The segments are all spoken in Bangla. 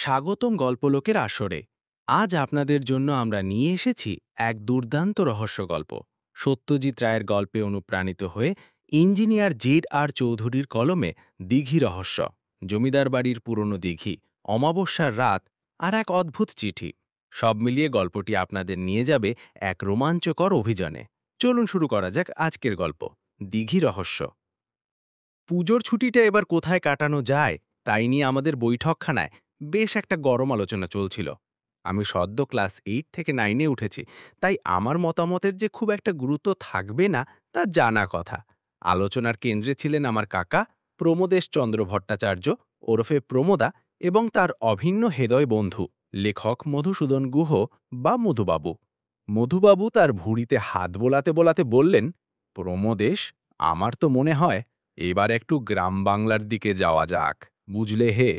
স্বাগতম গল্পলোকের আসরে। আজ আপনাদের জন্য আমরা নিয়ে এসেছি এক দুর্দান্ত রহস্য গল্প। সত্যজিৎ রায়ের গল্পে অনুপ্রাণিত হয়ে ইঞ্জিনিয়ার জেড চৌধুরীর কলমে দিঘি রহস্য, জমিদার বাড়ির পুরনো দিঘি, অমাবস্যার রাত আর এক অদ্ভুত চিঠি। সব মিলিয়ে গল্পটি আপনাদের নিয়ে যাবে এক রোমাঞ্চকর অভিযানে। চলুন শুরু করা যাক আজকের গল্প, দিঘি রহস্য। পুজোর ছুটিটা এবার কোথায় কাটানো যায় তাই নিয়ে আমাদের বৈঠকখানায় বেশ একটা গরম আলোচনা চলছিল। আমি সদ্য ক্লাস 8 থেকে 9-এ উঠেছি, তাই আমার মতামতের যে খুব একটা গুরুত্ব থাকবে না তা জানা কথা। আলোচনার কেন্দ্রে ছিলেন আমার কাকা প্রমোদেশ চন্দ্র ভট্টাচার্য ওরফে প্রমোদা এবং তার অভিন্ন হৃদয় বন্ধু লেখক মধুসূদন গুহ বা মধুবাবু। মধুবাবু তার ভুঁড়িতে হাত বোলাতে বোলাতে বললেন, প্রমোদেশ, আমার তো মনে হয় এবার একটু গ্রাম বাংলার দিকে যাওয়া যাক, বুঝলে হে।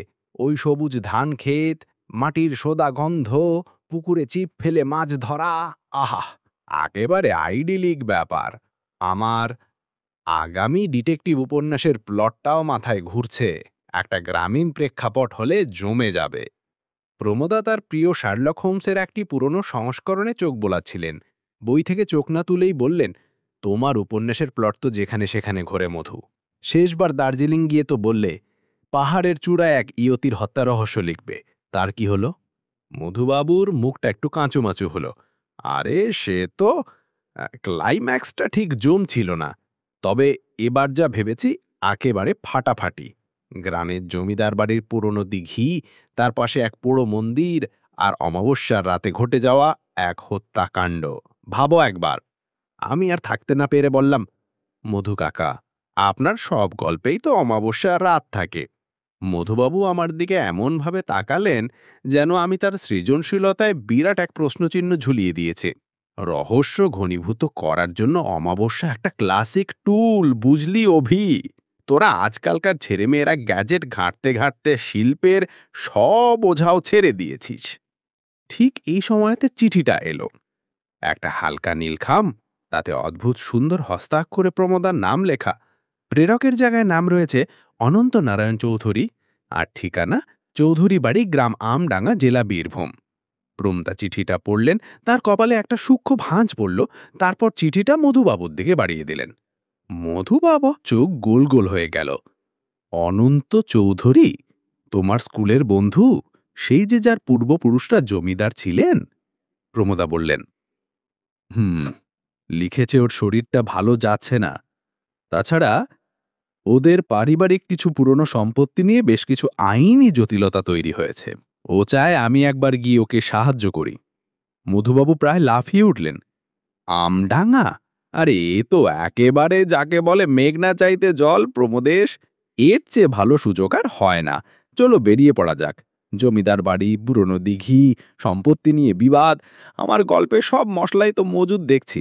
ওই সবুজ ধান ক্ষেত, মাটির সোদা গন্ধ, পুকুরে চিপ ফেলে মাছ ধরা, আহা, একেবারে আইডিলিক ব্যাপার। আমার আগামী ডিটেকটিভ উপন্যাসের প্লটটাও মাথায় ঘুরছে, একটা গ্রামীণ প্রেক্ষাপট হলে জমে যাবে। প্রমোদা তার প্রিয় শার্লক হোমসের একটি পুরনো সংস্করণে চোখ বোলাচ্ছিলেন। বই থেকে চোখ না তুলেই বললেন, তোমার উপন্যাসের প্লট তো যেখানে সেখানে ঘোরে মধু। শেষবার দার্জিলিং গিয়ে তো বললে পাহাড়ের চূড়ায় এক ইয়তির হত্যা রহস্য লিখবে, তার কি হলো? মধুবাবুর মুখটা একটু কাঁচুমাচু হলো। আরে সে তো ক্লাইম্যাক্সটা ঠিক জমছিল না, তবে এবার যা ভেবেছি একেবারে ফাটাফাটি। গ্রামের জমিদার বাড়ির পুরনো দিঘি, তার পাশে এক পোড়ো মন্দির, আর অমাবস্যার রাতে ঘটে যাওয়া এক হত্যাকাণ্ড। ভাবো একবার। আমি আর থাকতে না পেরে বললাম, মধু কাকা, আপনার সব গল্পেই তো অমাবস্যা রাত থাকে। মধুবাবু আমার দিকে এমনভাবে তাকালেন যেন আমি তার সৃজনশীলতায় বিরাট এক প্রশ্নচিহ্ন ঝুলিয়ে দিয়েছে। রহস্য ঘনীভূত করার জন্য অমাবস্যা একটা ক্লাসিক টুল, বুঝলি অভি। তোরা আজকালকার ছেলেমেয়েরা গ্যাজেট ঘাঁটতে ঘাঁটতে শিল্পের সব ওঝাও ছেড়ে দিয়েছিস। ঠিক এই সময়তে চিঠিটা এলো, একটা হালকা নীলখাম, তাতে অদ্ভুত সুন্দর হস্তাক্ষরে প্রমোদার নাম লেখা। প্রেরকের জায়গায় নাম রয়েছে অনন্ত নারায়ণ চৌধুরী, আর ঠিকানা চৌধুরী বাড়ি, গ্রাম আমডাঙ্গা, জেলা বীরভূম। প্রমদা চিঠিটা পড়লেন, তার কপালে একটা সূক্ষ্ম ভাঁজ পড়ল। তারপর চিঠিটা মধুবাবুর দিকে বাড়িয়ে দিলেন। মধুবাবু চোখ গোল গোল হয়ে গেল। অনন্ত চৌধুরী, তোমার স্কুলের বন্ধু, সেই যে যার পূর্বপুরুষরা জমিদার ছিলেন? প্রমোদা বললেন, হুম, লিখেছে ওর শরীরটা ভালো যাচ্ছে না। তাছাড়া ওদের পারিবারিক কিছু পুরনো সম্পত্তি নিয়ে বেশ কিছু আইনি জটিলতা তৈরি হয়েছে। ও চায় আমি একবার গিয়ে ওকে সাহায্য করি। মধুবাবু প্রায় লাফিয়ে উঠলেন। আমডাঙ্গা? আরে এ তো একেবারে যাকে বলে মেঘনা চাইতে জল, প্রমোদেশ। এর চেয়ে ভালো সুযোগ আর হয় না। চলো বেরিয়ে পড়া যাক। জমিদার বাড়ি, পুরনো দিঘি, সম্পত্তি নিয়ে বিবাদ, আমার গল্পে সব মশলাই তো মজুদ দেখছি।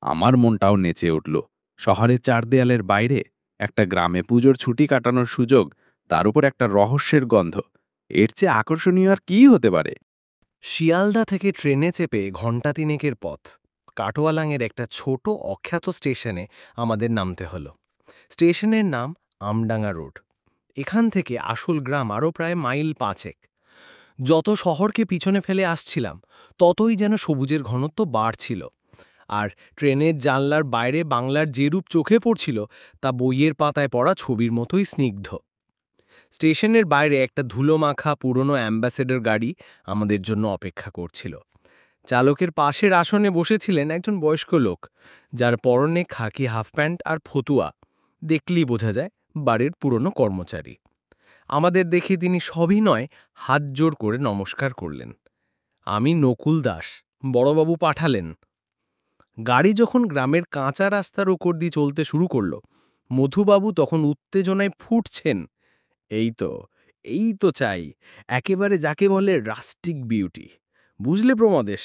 আমার মনটাও নেচে উঠল। শহরের চার দেয়ালের বাইরে একটা গ্রামে পুজোর ছুটি কাটানোর সুযোগ, তার উপর একটা রহস্যের গন্ধ। এর চেয়ে আকর্ষণীয় আর কি হতে পারে? শিয়ালদা থেকে ট্রেনে চেপে ঘণ্টা তিনেকের পথ। কাটোয়ালাঙের একটা ছোট অখ্যাত স্টেশনে আমাদের নামতে হলো। স্টেশনের নাম আমডাঙ্গা রোড। এখান থেকে আসল গ্রাম আরও প্রায় মাইল 5 যত শহরকে পিছনে ফেলে আসছিলাম, ততই যেন সবুজের ঘনত্ব বাড়ছিল। আর ট্রেনের জানলার বাইরে বাংলার যে রূপ চোখে পড়ছিল, তা বইয়ের পাতায় পড়া ছবির মতোই স্নিগ্ধ। স্টেশনের বাইরে একটা ধুলোমাখা পুরনো অ্যাম্বাসেডর গাড়ি আমাদের জন্য অপেক্ষা করছিল। চালকের পাশের আসনে বসেছিলেন একজন বয়স্ক লোক, যার পরনে খাকি হাফ প্যান্ট আর ফতুয়া। দেখলেই বোঝা যায় বাড়ির পুরনো কর্মচারী। আমাদের দেখে তিনি সবিনয় হাত জোড় করে নমস্কার করলেন। আমি নকুল দাস, বড়বাবু পাঠালেন। গাড়ি যখন গ্রামের কাঁচা রাস্তার ওপর দিয়ে চলতে শুরু করল, মধুবাবু তখন উত্তেজনায় ফুটছেন। এই তো, এই তো চাই, একেবারে যাকে বলে রাস্টিক বিউটি। বুঝলে প্রমোদেশ,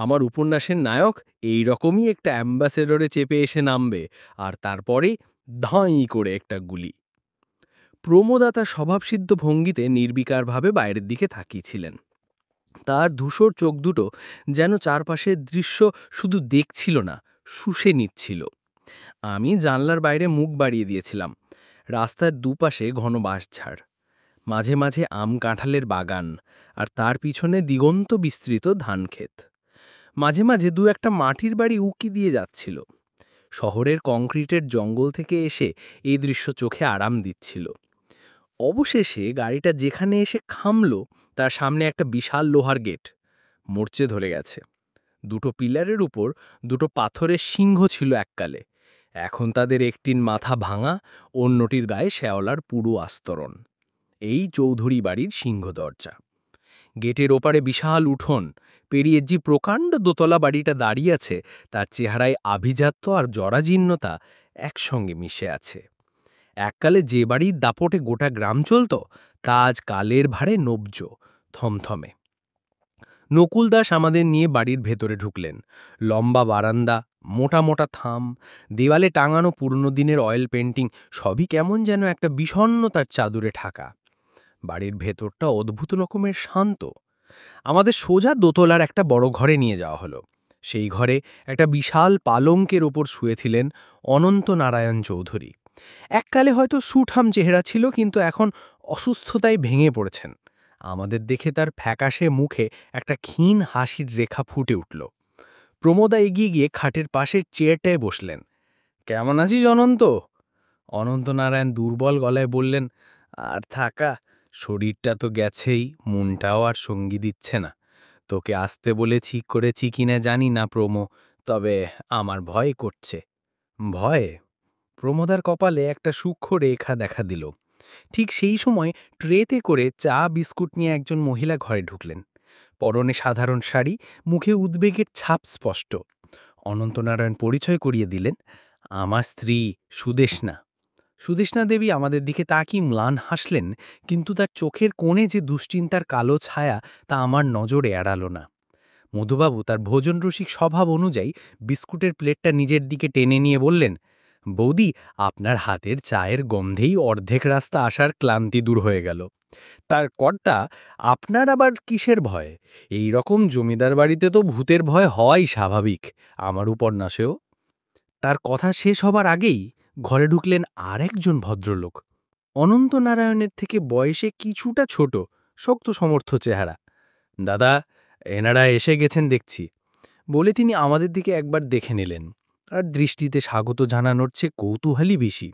আমার উপন্যাসের নায়ক এই রকমই একটা অ্যাম্বাসেডরে চেপে এসে নামবে, আর তারপরে ধাঁই করে একটা গুলি। প্রমোদা তার স্বভাবসিদ্ধ ভঙ্গিতে নির্বিকারভাবে বাইরের দিকে তাকিয়েছিলেন। তার ধূসর চোখ দুটো যেন চারপাশের দৃশ্য শুধু দেখছিল না, শুষে নিচ্ছিল। আমি জানলার বাইরে মুখ বাড়িয়ে দিয়েছিলাম। রাস্তার দুপাশে ঘন বাঁশঝাড়। মাঝে মাঝে আম কাঁঠালের বাগান, আর তার পিছনে দিগন্ত বিস্তৃত ধানক্ষেত। মাঝে মাঝে দু একটা মাটির বাড়ি উকি দিয়ে যাচ্ছিল। শহরের কংক্রিটের জঙ্গল থেকে এসে এই দৃশ্য চোখে আরাম দিচ্ছিল। অবশেষে গাড়িটা যেখানে এসে থামল, তার সামনে একটা বিশাল লোহার গেট মরচে ধরে গেছে। দুটো পিলারের উপর দুটো পাথরের সিংহ ছিল এককালে। এখন তাদের একটির মাথা ভাঙা, অন্যটির গায়ে শ্যাওলার পুরো আস্তরণ। এই চৌধুরী বাড়ির সিংহ দরজা। গেটের ওপারে বিশাল উঠোন পেরিয়ে যে প্রকাণ্ড দোতলা বাড়িটা দাঁড়িয়ে আছে, তার চেহারায় আভিজাত্য আর জরাজীর্ণতা একসঙ্গে মিশে আছে। এককালে যে বাড়ির দাপটে গোটা গ্রাম চলত, তা আজ কালের ভারে নব্জ, থমথমে। নকুল দাস আমাদের নিয়ে বাড়ির ভেতরে ঢুকলেন। লম্বা বারান্দা, মোটা মোটা থাম, দেওয়ালে টাঙানো পুরনো দিনের অয়েল পেন্টিং, সবই কেমন যেন একটা বিষণ্ণতার চাদরে ঢাকা। বাড়ির ভেতরটা অদ্ভুত রকমের শান্ত। আমাদের সোজা দোতলার একটা বড় ঘরে নিয়ে যাওয়া হলো। সেই ঘরে একটা বিশাল পালঙ্কের ওপর শুয়েছিলেন অনন্ত নারায়ণ চৌধুরী। এককালে হয়তো সুঠাম চেহারা ছিল, কিন্তু এখন অসুস্থতায় ভেঙে পড়েছেন। আমাদের দেখে তার ফ্যাকাশে মুখে একটা ক্ষীণ হাসির রেখা ফুটে উঠল। প্রমোদা এগিয়ে গিয়ে খাটের পাশের চেয়ারটায় বসলেন। কেমন আছিস অনন্ত? অনন্ত নারায়ণ দুর্বল গলায় বললেন, আর থাকা, শরীরটা তো গেছেই, মনটাও আর সঙ্গী দিচ্ছে না। তোকে আসতে বলেছি করেছি কিনা জানি না প্রমো, তবে আমার ভয় করছে। ভয়? প্রমোদার কপালে একটা সূক্ষ্ম রেখা দেখা দিল। ঠিক সেই সময় ট্রেতে করে চা বিস্কুট নিয়ে একজন মহিলা ঘরে ঢুকলেন। পরনে সাধারণ শাড়ি, মুখে উদ্বেগের ছাপ স্পষ্ট। অনন্তনারায়ণ পরিচয় করিয়ে দিলেন, আমার স্ত্রী সুদেষ্ণা। সুদেষ্ণা দেবী আমাদের দিকে তাকিয়ে ম্লান হাসলেন, কিন্তু তার চোখের কোণে যে দুশ্চিন্তার কালো ছায়া, তা আমার নজরে এড়াল না। মধুবাবু তার ভোজনরসিক স্বভাব অনুযায়ী বিস্কুটের প্লেটটা নিজের দিকে টেনে নিয়ে বললেন, বৌদি, আপনার হাতের চায়ের গন্ধেই অর্ধেক রাস্তা আসার ক্লান্তি দূর হয়ে গেল। তার কর্তা, আপনার আবার কিসের ভয়? এই রকম জমিদার বাড়িতে তো ভূতের ভয় হওয়াই স্বাভাবিক, আমার উপন্যাসেও। তার কথা শেষ হবার আগেই ঘরে ঢুকলেন আর একজন ভদ্রলোক। অনন্ত নারায়ণের থেকে বয়সে কিছুটা ছোট, শক্ত সমর্থ চেহারা। দাদা, এনারা এসে গেছেন দেখছি, বলে তিনি আমাদের দিকে একবার দেখে নিলেন, আর দৃষ্টিতে স্বাগত জানানোর চেয়ে কৌতূহলী বেশি।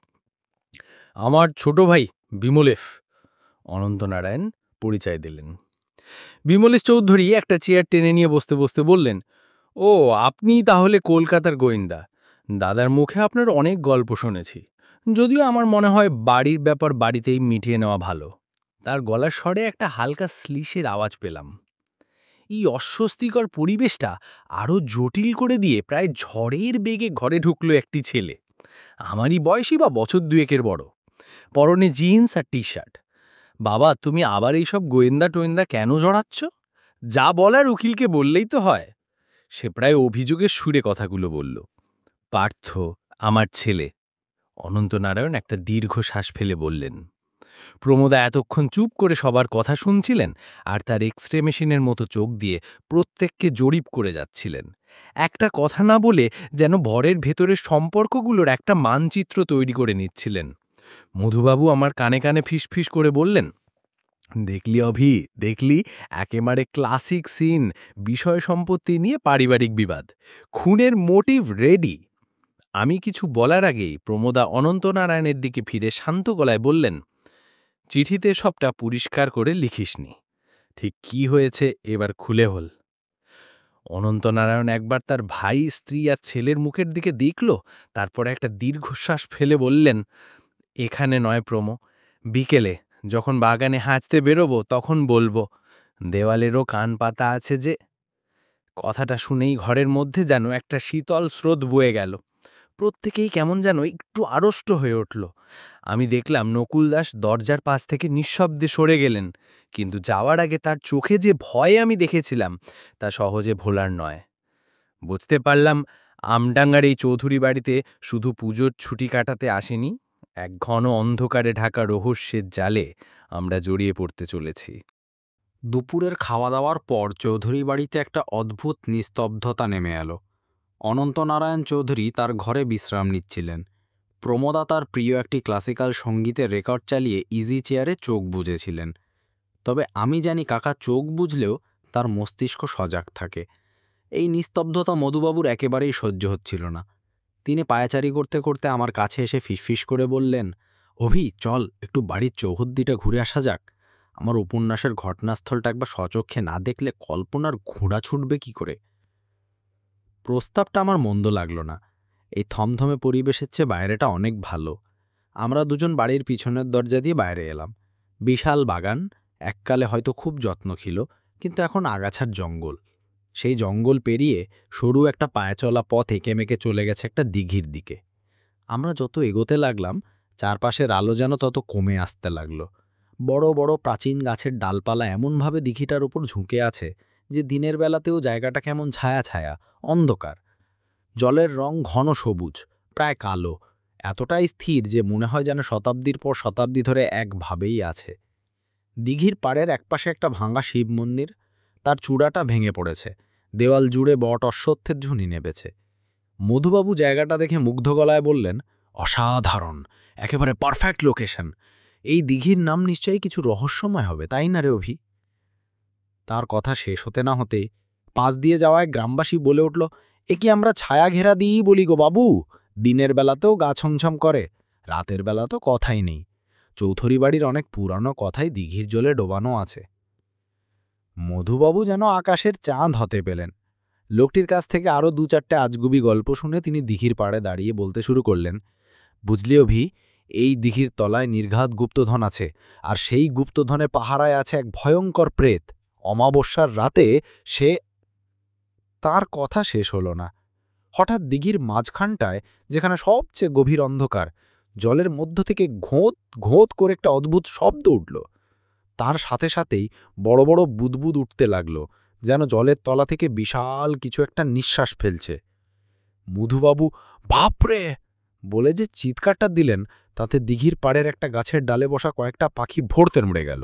আমার ছোট ভাই বিমলেশ। অনন্ত নারায়ণ পরিচয় দিলেন। বিমলেশ চৌধুরী একটা চেয়ার টেনে নিয়ে বসতে বসতে বললেন, ও, আপনি তাহলে কলকাতার গোয়েন্দা। দাদার মুখে আপনার অনেক গল্প শুনেছি, যদিও আমার মনে হয় বাড়ির ব্যাপার বাড়িতেই মিটিয়ে নেওয়া ভালো। তার গলার স্বরে একটা হালকা শ্লিষের আওয়াজ পেলাম। এই অস্বস্তিকর পরিবেশটা আরও জটিল করে দিয়ে প্রায় ঝড়ের বেগে ঘরে ঢুকলো একটি ছেলে। আমারই বয়সী বা বছর দুয়েকের বড়, পরনে জিন্স আর টি শার্ট। বাবা, তুমি আবার এইসব গোয়েন্দা টোয়েন্দা কেন জড়াচ্ছ? যা বলার উকিলকে বললেই তো হয়। সে প্রায় অভিযোগের সুরে কথাগুলো বলল। পার্থ আমার ছেলে। অনন্ত নারায়ণ একটা দীর্ঘশ্বাস ফেলে বললেন। প্রমোদা এতক্ষণ চুপ করে সবার কথা শুনছিলেন, আর তার এক্সরে মেশিনের মতো চোখ দিয়ে প্রত্যেককে জরিপ করে যাচ্ছিলেন। একটা কথা না বলে যেন ভরের ভেতরের সম্পর্কগুলোর একটা মানচিত্র তৈরি করে নিচ্ছিলেন। মধুবাবু আমার কানে কানে ফিসফিস করে বললেন, দেখলি অভি, দেখলি, একেবারে ক্লাসিক সিন, বিষয় সম্পত্তি নিয়ে পারিবারিক বিবাদ, খুনের মোটিভ রেডি। আমি কিছু বলার আগেই প্রমোদা অনন্ত নারায়ণের দিকে ফিরে শান্ত গলায় বললেন, চিঠিতে সবটা পরিষ্কার করে লিখিসনি। ঠিক কি হয়েছে এবার খুলে হল। অনন্ত নারায়ণ একবার তার ভাই, স্ত্রী আর ছেলের মুখের দিকে দেখল, তারপর একটা দীর্ঘশ্বাস ফেলে বললেন, এখানে নয় প্রমো, বিকেলে যখন বাগানে হাঁটতে বেরোবো তখন বলবো। দেওয়ালেরও কান পাতা আছে যে। কথাটা শুনেই ঘরের মধ্যে যেন একটা শীতল স্রোত বয়ে গেল। প্রত্যেকেই কেমন যেন একটু আড়ষ্ট হয়ে উঠল। আমি দেখলাম নকুল দাস দরজার পাশ থেকে নিঃশব্দে সরে গেলেন, কিন্তু যাওয়ার আগে তার চোখে যে ভয় আমি দেখেছিলাম, তা সহজে ভোলার নয়। বুঝতে পারলাম, আমডাঙ্গার এই চৌধুরী বাড়িতে শুধু পুজোর ছুটি কাটাতে আসেনি, এক ঘন অন্ধকারে ঢাকা রহস্যের জালে আমরা জড়িয়ে পড়তে চলেছি। দুপুরের খাওয়া দাওয়ার পর চৌধুরী বাড়িতে একটা অদ্ভুত নিস্তব্ধতা নেমে এলো। অনন্ত নারায়ণ চৌধুরী তার ঘরে বিশ্রাম নিচ্ছিলেন। প্রমোদা তার প্রিয় একটি ক্লাসিক্যাল সঙ্গীতের রেকর্ড চালিয়ে ইজি চেয়ারে চোখ বুজেছিলেন। তবে আমি জানি কাকা চোখ বুজলেও তার মস্তিষ্ক সজাগ থাকে। এই নিস্তব্ধতা মধুবাবুর একেবারেই সহ্য হচ্ছিল না। তিনি পায়াচারি করতে করতে আমার কাছে এসে ফিসফিস করে বললেন, অভি চল একটু বাড়ির চৌহদ্দিটা ঘুরে আসা যাক। আমার উপন্যাসের ঘটনাস্থলটা একবার স্বচক্ষে না দেখলে কল্পনার ঘোড়া ছুটবে কি করে। প্রস্তাবটা আমার মন্দ লাগলো না। এই থমথমে পরিবেশের চেয়ে বাইরেটা অনেক ভালো। আমরা দুজন বাড়ির পিছনের দরজা দিয়ে বাইরে এলাম। বিশাল বাগান, এককালে হয়তো খুব যত্ন ছিল, কিন্তু এখন আগাছার জঙ্গল। সেই জঙ্গল পেরিয়ে সরু একটা পায়ে পথ এঁকে মেঁকে চলে গেছে একটা দিঘির দিকে। আমরা যত এগোতে লাগলাম, চারপাশের আলো যেন তত কমে আসতে লাগলো। বড় বড় প্রাচীন গাছের ডালপালা এমনভাবে দিঘিটার উপর ঝুঁকে আছে যে দিনের বেলাতেও জায়গাটা কেমন ছায়া ছায়া, অন্ধকার। জলের রং ঘন সবুজ, প্রায় কালো, এতটাই স্থির যে মনে হয় যেন শতাব্দীর পর শতাব্দী ধরে একভাবেই আছে। দিঘির পাড়ের একপাশে একটা ভাঙা শিব মন্দির, তার চূড়াটা ভেঙে পড়েছে, দেওয়াল জুড়ে বট অশ্বত্থের ঝুনি নেবেছে। মধুবাবু জায়গাটা দেখে মুগ্ধ গলায় বললেন, অসাধারণ, একেবারে পারফেক্ট লোকেশন। এই দিঘির নাম নিশ্চয়ই কিছু রহস্যময় হবে, তাই না রে অভি? তার কথা শেষ হতে না হতে পাশ দিয়ে যাওয়া এক গ্রামবাসী বলে উঠল, এ কি আমরা ছায়া ঘেরা দিয়েই বলি গো বাবু? দিনের বেলাতেও গা ছমছম করে, রাতের বেলা তো কথাই নেই। চৌধুরী বাড়ির অনেক পুরানো কথাই দিঘির জলে ডোবানো আছে। মধুবাবু যেন আকাশের চাঁদ হতে পেলেন। লোকটির কাছ থেকে আরও ২-৪টে আজগুবি গল্প শুনে তিনি দিঘির পাড়ে দাঁড়িয়ে বলতে শুরু করলেন, বুঝলি অভি, এই দিঘির তলায় নির্ঘাত গুপ্তধন আছে, আর সেই গুপ্তধনে পাহারায় আছে এক ভয়ঙ্কর প্রেত। অমাবস্যার রাতে সে... তার কথা শেষ হলো না। হঠাৎ দিঘির মাঝখানটায়, যেখানে সবচেয়ে গভীর অন্ধকার, জলের মধ্য থেকে ঘোঁত ঘোঁত করে একটা অদ্ভুত শব্দ উঠল। তার সাথে সাথেই বড় বড় বুদবুদ উঠতে লাগল, যেন জলের তলা থেকে বিশাল কিছু একটা নিঃশ্বাস ফেলছে। মধুবাবু বাপরে বলে যে চিৎকারটা দিলেন, তাতে দিঘির পাড়ের একটা গাছের ডালে বসা কয়েকটা পাখি ভোরতে মরে গেল।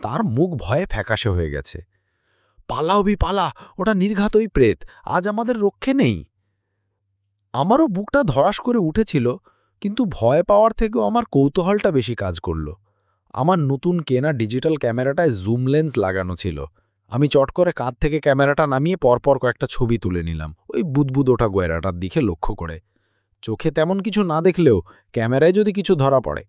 তার মুখ ভয়ে ফ্যাকাশে হয়ে গেছে। পালা অভি পালা, ওটা নির্ঘাত ওই প্রেত, আজ আমাদের রক্ষে নেই। আমারও বুকটা ধড়াস করে উঠেছিল, কিন্তু ভয় পাওয়ার থেকেও আমার কৌতূহলটা বেশি কাজ করল। আমার নতুন কেনা ডিজিটাল ক্যামেরাটায় জুম লেন্স লাগানো ছিল। আমি চট করে কাঁধ থেকে ক্যামেরাটা নামিয়ে পরপর কয়েকটা ছবি তুলে নিলাম, ওই বুদবুদ ওঠা গয়রাটার দিকে লক্ষ্য করে। চোখে তেমন কিছু না দেখলেও ক্যামেরায় যদি কিছু ধরা পড়ে।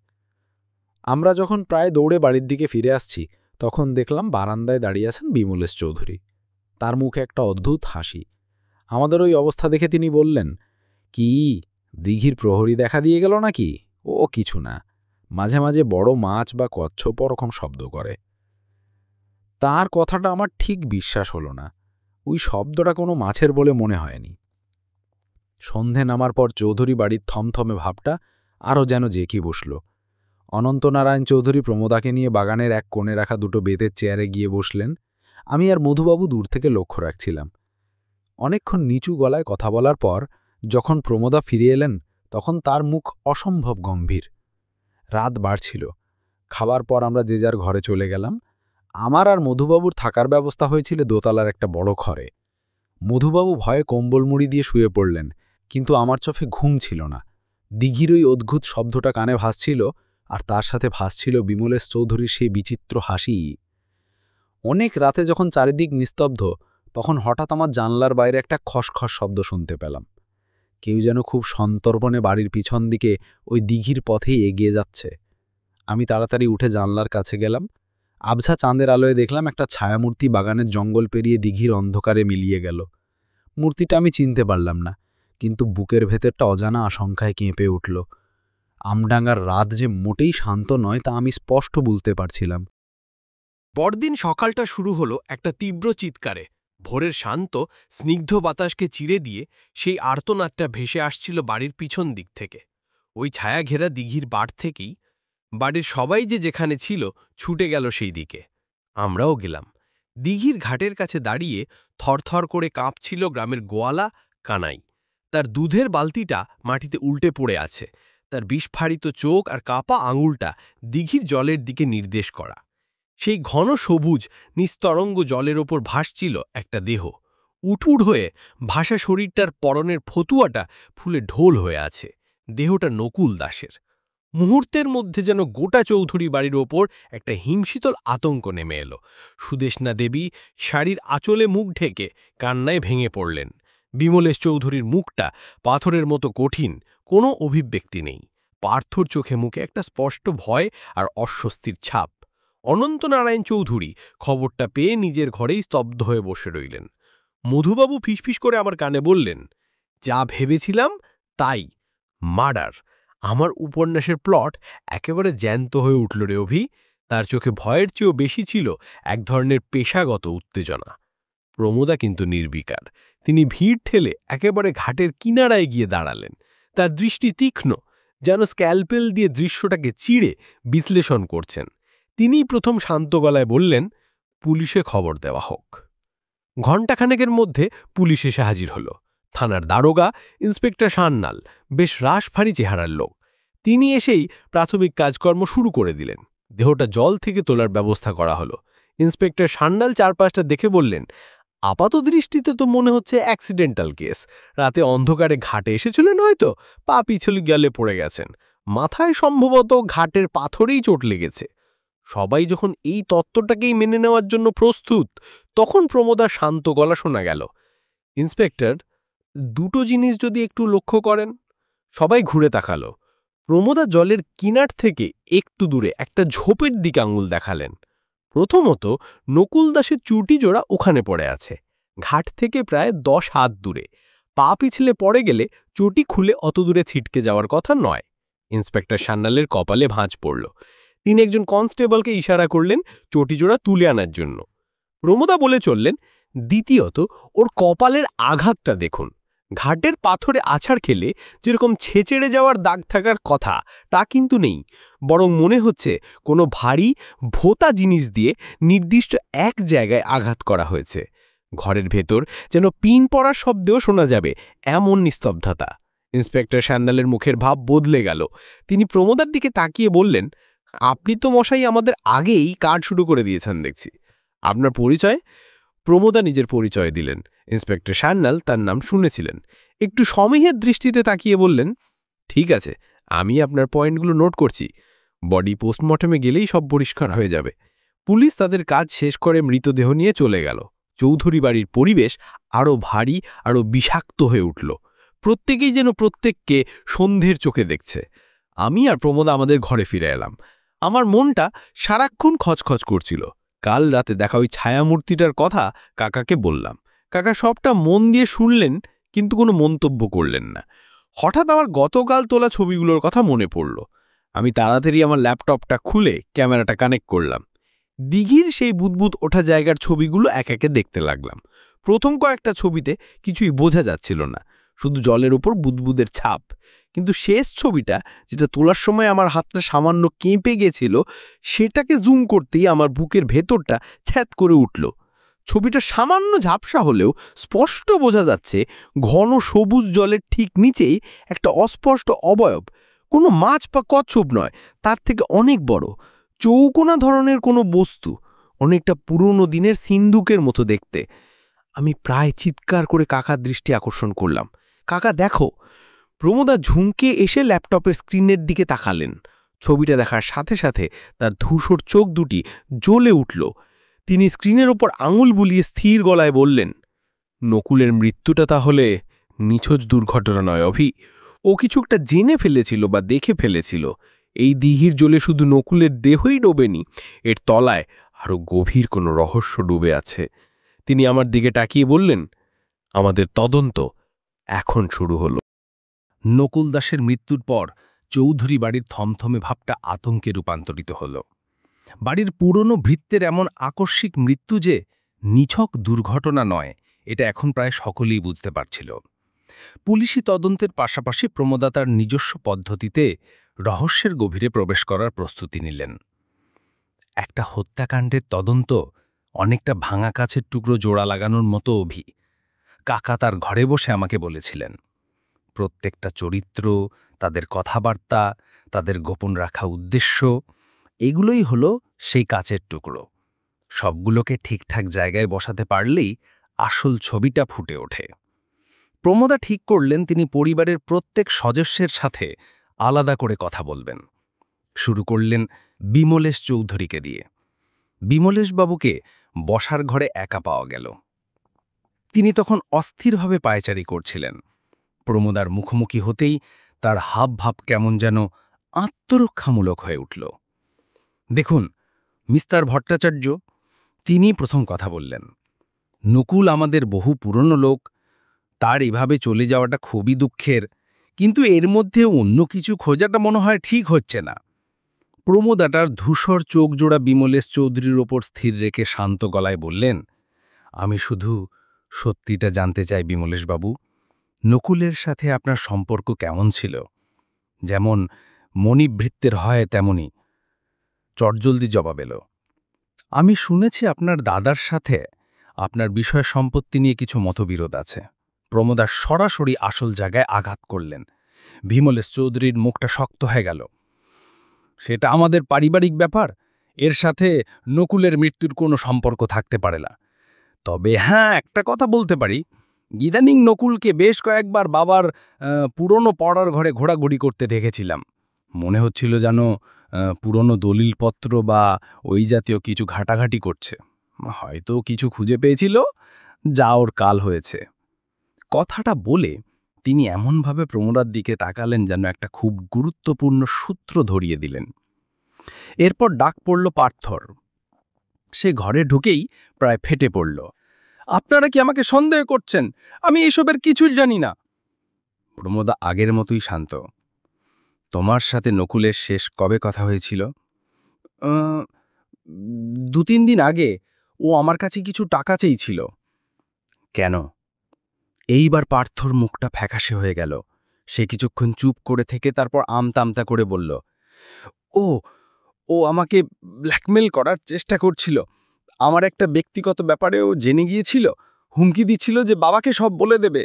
আমরা যখন প্রায় দৌড়ে বাড়ির দিকে ফিরে আসছি, তখন দেখলাম বারান্দায় দাঁড়িয়ে আছেন বিমলেশ চৌধুরী। তার মুখে একটা অদ্ভুত হাসি। আমাদের ওই অবস্থা দেখে তিনি বললেন, কি, দিঘির প্রহরী দেখা দিয়ে গেল নাকি? ও কিছু না, মাঝে মাঝে বড় মাছ বা কচ্ছপ ওরকম শব্দ করে। তার কথাটা আমার ঠিক বিশ্বাস হলো না। ওই শব্দটা কোনো মাছের বলে মনে হয়নি। সন্ধে নামার পর চৌধুরী বাড়ির থমথমে ভাবটা আরও যেন জেঁকে বসল। অনন্তনারায়ণ চৌধুরী প্রমোদাকে নিয়ে বাগানের এক কোণে রাখা দুটো বেতের চেয়ারে গিয়ে বসলেন। আমি আর মধুবাবু দূর থেকে লক্ষ্য রাখছিলাম। অনেকক্ষণ নিচু গলায় কথা বলার পর যখন প্রমোদা ফিরে এলেন, তখন তার মুখ অসম্ভব গম্ভীর। রাত বাড়ছিল। খাবার পর আমরা যে যার ঘরে চলে গেলাম। আমার আর মধুবাবুর থাকার ব্যবস্থা হয়েছিল দোতলার একটা বড় ঘরে। মধুবাবু ভয়ে কম্বল মুড়ি দিয়ে শুয়ে পড়লেন, কিন্তু আমার চোখে ঘুম ছিল না। দিঘির ওই অদ্ভুত শব্দটা কানে ভাসছিল, আর তার সাথে ভাসছিল বিমলেশ চৌধুরীর সেই বিচিত্র হাসি। অনেক রাতে যখন চারিদিক নিস্তব্ধ, তখন হঠাৎ আমার জানলার বাইরে একটা খসখস শব্দ শুনতে পেলাম। কেউ যেন খুব সন্তর্পণে বাড়ির পিছন দিকে ওই দিঘির পথেই এগিয়ে যাচ্ছে। আমি তাড়াতাড়ি উঠে জানলার কাছে গেলাম। আবছা চাঁদের আলোয় দেখলাম একটা ছায়ামূর্তি বাগানের জঙ্গল পেরিয়ে দিঘির অন্ধকারে মিলিয়ে গেল। মূর্তিটা আমি চিনতে পারলাম না, কিন্তু বুকের ভেতরটা অজানা আশঙ্কায় কেঁপে উঠল। আমডাঙ্গার রাত যে মোটেই শান্ত নয় তা আমি স্পষ্ট বুঝতে পারছিলাম। পরদিন সকালটা শুরু হলো একটা তীব্র চিৎকারে। ভোরের শান্ত স্নিগ্ধ বাতাসকে চিরে দিয়ে সেই আর্তনাদটা ভেসে আসছিল বাড়ির পিছন দিক থেকে। ওই ছায়া ঘেরা দিঘির বাড় থেকেই বাড়ির সবাই যে যেখানে ছিল ছুটে গেল সেই দিকে। আমরাও গেলাম। দিঘির ঘাটের কাছে দাঁড়িয়ে থরথর করে কাঁপছিল গ্রামের গোয়ালা কানাই। তার দুধের বালতিটা মাটিতে উল্টে পড়ে আছে, তার বিস্ফারিত চোখ আর কাপা আঙুলটা দিঘির জলের দিকে নির্দেশ করা। সেই ঘন সবুজ নিস্তরঙ্গ জলের ওপর ভাসছিল একটা দেহ, উঠুড় হয়ে ভাসা শরীরটার পরনের ফতুয়াটা ফুলে ঢোল হয়ে আছে। দেহটা নকুল দাসের। মুহূর্তের মধ্যে যেন গোটা চৌধুরী বাড়ির ওপর একটা হিমশীতল আতঙ্ক নেমে এলো। সুদেষ্ণা দেবী শাড়ির আঁচলে মুখ ঢেকে কান্নায় ভেঙে পড়লেন। বিমলেশ চৌধুরীর মুখটা পাথরের মতো কঠিন, কোনো অভিব্যক্তি নেই। পার্থর চোখে মুখে একটা স্পষ্ট ভয় আর অস্বস্তির ছাপ। অনন্তনারায়ণ চৌধুরী খবরটা পেয়ে নিজের ঘরেই স্তব্ধ হয়ে বসে রইলেন। মধুবাবু ফিসফিস করে আমার কানে বললেন, যা ভেবেছিলাম তাই, মার্ডার। আমার উপন্যাসের প্লট একেবারে জ্যান্ত হয়ে উঠল রে অভি। তার চোখে ভয়ের চেয়েও বেশি ছিল এক ধরনের পেশাগত উত্তেজনা। প্রমোদা কিন্তু নির্বিকার। তিনি ভিড় ঠেলে একেবারে ঘাটের কিনারায় গিয়ে দাঁড়ালেন। তার দৃষ্টি তীক্ষ্ণ, যেন স্ক্যালপেল দিয়ে দৃশ্যটাকে চিড়ে বিশ্লেষণ করছেন। তিনিই প্রথম শান্ত গলায় বললেন, পুলিশে খবর দেওয়া হোক। ঘণ্টাখানেকের মধ্যে পুলিশ এসে হাজির হল। থানার দারোগা ইন্সপেক্টর সান্যাল, বেশ রাশভারী চেহারার লোক। তিনি এসেই প্রাথমিক কাজকর্ম শুরু করে দিলেন। দেহটা জল থেকে তোলার ব্যবস্থা করা হলো। ইন্সপেক্টর সান্যাল চারপাশটা দেখে বললেন, আপাত দৃষ্টিতে তো মনে হচ্ছে অ্যাক্সিডেন্টাল কেস। রাতে অন্ধকারে ঘাটে এসেছিলেন হয়তো, পা পিছলে গেলে পড়ে গেছেন। মাথায় সম্ভবত ঘাটের পাথরেই চোট লেগেছে। সবাই যখন এই তত্ত্বটাকেই মেনে নেওয়ার জন্য প্রস্তুত, তখন প্রমোদার শান্ত গলা শোনা গেল, ইন্সপেক্টর, দুটো জিনিস যদি একটু লক্ষ্য করেন। সবাই ঘুরে তাকালো। প্রমোদা জলের কিনার থেকে একটু দূরে একটা ঝোপের দিকে আঙুল দেখালেন। প্রথমত, নকুল দাসের চুটি জোড়া ওখানে পড়ে আছে, ঘাট থেকে প্রায় 10 হাত দূরে। পা পিছলে পড়ে গেলে চটি খুলে অত দূরে ছিটকে যাওয়ার কথা নয়। ইন্সপেক্টর সান্যালের কপালে ভাঁজ পড়ল। তিনি একজন কনস্টেবলকে ইশারা করলেন চটিজোড়া তুলে আনার জন্য। প্রমোদা বলে চললেন, দ্বিতীয়ত, ওর কপালের আঘাতটা দেখুন। ঘাটের পাথরে আছাড় খেলে যেরকম ছেঁচেড়ে যাওয়ার দাগ থাকার কথা, তা কিন্তু নেই। বরং মনে হচ্ছে কোনো ভারী ভোঁতা জিনিস দিয়ে নির্দিষ্ট এক জায়গায় আঘাত করা হয়েছে। ঘরের ভেতর যেন পিন পড়ার শব্দেও শোনা যাবে, এমন নিস্তব্ধতা। ইন্সপেক্টর সান্যালের মুখের ভাব বদলে গেল। তিনি প্রমোদার দিকে তাকিয়ে বললেন, আপনি তো মশাই আমাদের আগেই কাজ শুরু করে দিয়েছেন দেখছি। আপনার পরিচয়? প্রমোদা নিজের পরিচয় দিলেন। ইন্সপেক্টর সান্যাল তার নাম শুনেছিলেন। একটু সমীহের দৃষ্টিতে তাকিয়ে বললেন, ঠিক আছে, আমি আপনার পয়েন্টগুলো নোট করছি। বডি পোস্টমর্টমে গেলেই সব পরিষ্কার হয়ে যাবে। পুলিশ তাদের কাজ শেষ করে মৃতদেহ নিয়ে চলে গেল। চৌধুরী বাড়ির পরিবেশ আরও ভারী, আরও বিষাক্ত হয়ে উঠল। প্রত্যেকেই যেন প্রত্যেককে সন্ধ্যের চোখে দেখছে। আমি আর প্রমোদা আমাদের ঘরে ফিরে এলাম। আমার মনটা সারাক্ষণ খচখচ করছিল। কাল রাতে দেখা ওই ছায়ামূর্তিটার কথা কাকাকে বললাম। কাকা সবটা মন দিয়ে শুনলেন, কিন্তু কোনো মন্তব্য করলেন না। হঠাৎ আমার গতকাল তোলা ছবিগুলোর কথা মনে পড়ল। আমি তাড়াতাড়ি আমার ল্যাপটপটা খুলে ক্যামেরাটা কানেক্ট করলাম। দিঘির সেই বুদবুদ ওঠা জায়গার ছবিগুলো এক একে দেখতে লাগলাম। প্রথম কয়েকটা ছবিতে কিছুই বোঝা যাচ্ছিল না, শুধু জলের উপর বুদবুদের ছাপ। কিন্তু শেষ ছবিটা, যেটা তোলার সময় আমার হাতটা সামান্য কেঁপে গেছিল, সেটাকে জুম করতেই আমার বুকের ভেতরটা ছ্যাত করে উঠল। ছবিটা সামান্য ঝাপসা হলেও স্পষ্ট বোঝা যাচ্ছে ঘন সবুজ জলের ঠিক নিচেই একটা অস্পষ্ট অবয়ব। কোনো মাছ বা কচ্ছপ নয়, তার থেকে অনেক বড়, চৌকোনা ধরনের কোনো বস্তু, অনেকটা পুরনো দিনের সিন্দুকের মতো দেখতে। আমি প্রায় চিৎকার করে কাকার দৃষ্টি আকর্ষণ করলাম, কাকা দেখো। প্রমোদা ঝুঁকে এসে ল্যাপটপের স্ক্রিনের দিকে তাকালেন। ছবিটা দেখার সাথে সাথে তার ধূসর চোখ দুটি জ্বলে উঠল। তিনি স্ক্রিনের ওপর আঙুল বুলিয়ে স্থির গলায় বললেন, নকুলের মৃত্যুটা তাহলে নিছক দুর্ঘটনা নয় অভি। ও কিছু একটা জেনে ফেলেছিল বা দেখে ফেলেছিল। এই দিঘির জলে শুধু নকুলের দেহই ডোবেনি, এর তলায় আরও গভীর কোনো রহস্য ডুবে আছে। তিনি আমার দিকে তাকিয়ে বললেন, আমাদের তদন্ত এখন শুরু হলো। নকুল দাসের মৃত্যুর পর চৌধুরী বাড়ির থমথমে ভাবটা আতঙ্কে রূপান্তরিত হল। বাড়ির পুরনো ভৃত্যের এমন আকস্মিক মৃত্যু যে নিছক দুর্ঘটনা নয়, এটা এখন প্রায় সকলেই বুঝতে পারছিল। পুলিশি তদন্তের পাশাপাশি প্রমোদা তার নিজস্ব পদ্ধতিতে রহস্যের গভীরে প্রবেশ করার প্রস্তুতি নিলেন। একটা হত্যাকাণ্ডের তদন্ত অনেকটা ভাঙা কাছের টুকরো জোড়া লাগানোর মতো অভি। কাকা তার ঘরে বসে আমাকে বলেছিলেন, প্রত্যেকটা চরিত্র, তাদের কথাবার্তা, তাদের গোপন রাখা উদ্দেশ্য, এগুলোই হলো সেই কাচের টুকরো। সবগুলোকে ঠিকঠাক জায়গায় বসাতে পারলেই আসল ছবিটা ফুটে ওঠে। প্রমোদা ঠিক করলেন তিনি পরিবারের প্রত্যেক সদস্যের সাথে আলাদা করে কথা বলবেন। শুরু করলেন বিমলেশ চৌধুরীকে দিয়ে। বিমলেশবাবুকে বসার ঘরে একা পাওয়া গেল। তিনি তখন অস্থিরভাবে পায়চারি করছিলেন। প্রমোদার মুখোমুখি হতেই তার হাবভাব কেমন যেন আত্মরক্ষামূলক হয়ে উঠল। দেখুন মিস্টার ভট্টাচার্য, তিনি প্রথম কথা বললেন, নকুল আমাদের বহু পুরনো লোক, তার এভাবে চলে যাওয়াটা খুবই দুঃখের, কিন্তু এর মধ্যে অন্য কিছু খোঁজাটা মনে হয় ঠিক হচ্ছে না। প্রমোদাটার ধূসর চোখজোড়া বিমলেশ চৌধুরীর ওপর স্থির রেখে শান্ত গলায় বললেন, আমি শুধু সত্যিটা জানতে চাই বিমলেশবাবু, নকুলের সাথে আপনার সম্পর্ক কেমন ছিল? যেমন মণিভৃত্যের হয় তেমনি। চটজলদি জবাব এলো, আমি শুনেছি আপনার দাদার সাথে আপনার বিষয় সম্পত্তি নিয়ে কিছু মতবিরোধ আছে। প্রমোদা সরাসরি আসল জায়গায় আঘাত করলেন। বিমলেশ চৌধুরীর মুখটা শক্ত হয়ে গেল। সেটা আমাদের পারিবারিক ব্যাপার, এর সাথে নকুলের মৃত্যুর কোনো সম্পর্ক থাকতে পারে না। তবে হ্যাঁ, একটা কথা বলতে পারি, ইদানিং নকুলকে বেশ কয়েকবার বাবার পুরনো পড়ার ঘরে ঘোরাঘুরি করতে দেখেছিলাম। মনে হচ্ছিল যেন পুরনো দলিলপত্র বা ওই জাতীয় কিছু ঘাটাঘাটি করছে। হয়তো কিছু খুঁজে পেয়েছিল, যা ওর কাল হয়েছে। কথাটা বলে তিনি এমনভাবে প্রমোদার দিকে তাকালেন যেন একটা খুব গুরুত্বপূর্ণ সূত্র ধরিয়ে দিলেন। এরপর ডাক পড়ল পার্থর। সে ঘরে ঢুকেই প্রায় ফেটে পড়ল। আপনারা কি আমাকে সন্দেহ করছেন? আমি এসবের কিছুই জানি না। প্রমোদা আগের মতোই শান্ত। তোমার সাথে নকুলের শেষ কবে কথা হয়েছিল? 2-3 দিন আগে। ও আমার কাছে কিছু টাকা চেয়েছিল। কেন? এইবার পার্থর মুখটা ফ্যাকাশে হয়ে গেল। সে কিছুক্ষণ চুপ করে থেকে তারপর আমতা করে বলল, ও ও আমাকে ব্ল্যাকমেল করার চেষ্টা করছিল। আমার একটা ব্যক্তিগত ব্যাপারেও জেনে গিয়েছিল, হুমকি দিচ্ছিল যে বাবাকে সব বলে দেবে।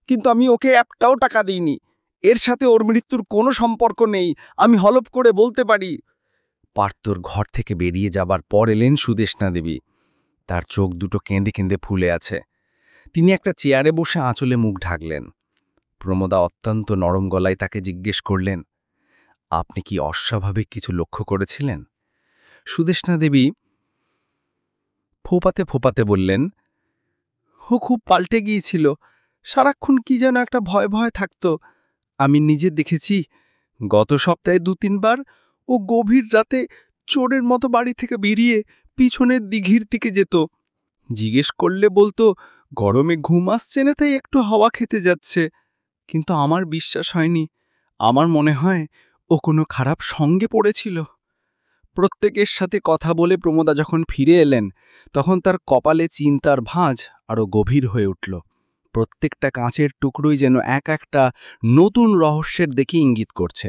কিন্তু আমি ওকে একটাও টাকা দিইনি। এর সাথে ওর মৃত্যুর কোনো সম্পর্ক নেই, আমি হলফ করে বলতে পারি। পার্থর ঘর থেকে বেরিয়ে যাবার পর এলেন সুদেষ্ণা দেবী। তার চোখ দুটো কেঁদে কেঁদে ফুলে আছে। তিনি একটা চেয়ারে বসে আঁচলে মুখ ঢাকলেন। প্রমোদা অত্যন্ত নরম গলায় তাকে জিজ্ঞেস করলেন, আপনি কি অস্বাভাবিক কিছু লক্ষ্য করেছিলেন? সুদেষ্ণা দেবী ফোপাতে ফোপাতে বললেন, ও খুব পাল্টে গিয়েছিল। সারাক্ষণ কি যেন একটা ভয় ভয় থাকত। আমি নিজে দেখেছি, গত সপ্তাহে 2-3 বার ও গভীর রাতে চোরের মতো বাড়ি থেকে বেরিয়ে পিছনের দিঘির দিকে যেত। জিজ্ঞেস করলে বলতো, গরমে ঘুম আসছে না তাই একটু হাওয়া খেতে যাচ্ছে। কিন্তু আমার বিশ্বাস হয়নি। আমার মনে হয় ও কোনো খারাপ সঙ্গে পড়েছিল। প্রত্যেকের সাথে কথা বলে প্রমোদা যখন ফিরে এলেন, তখন তার কপালে চিন্তার ভাঁজ আরও গভীর হয়ে উঠল। প্রত্যেকটা কাঁচের টুকরোই যেন এক একটা নতুন রহস্যের দিকে ইঙ্গিত করছে।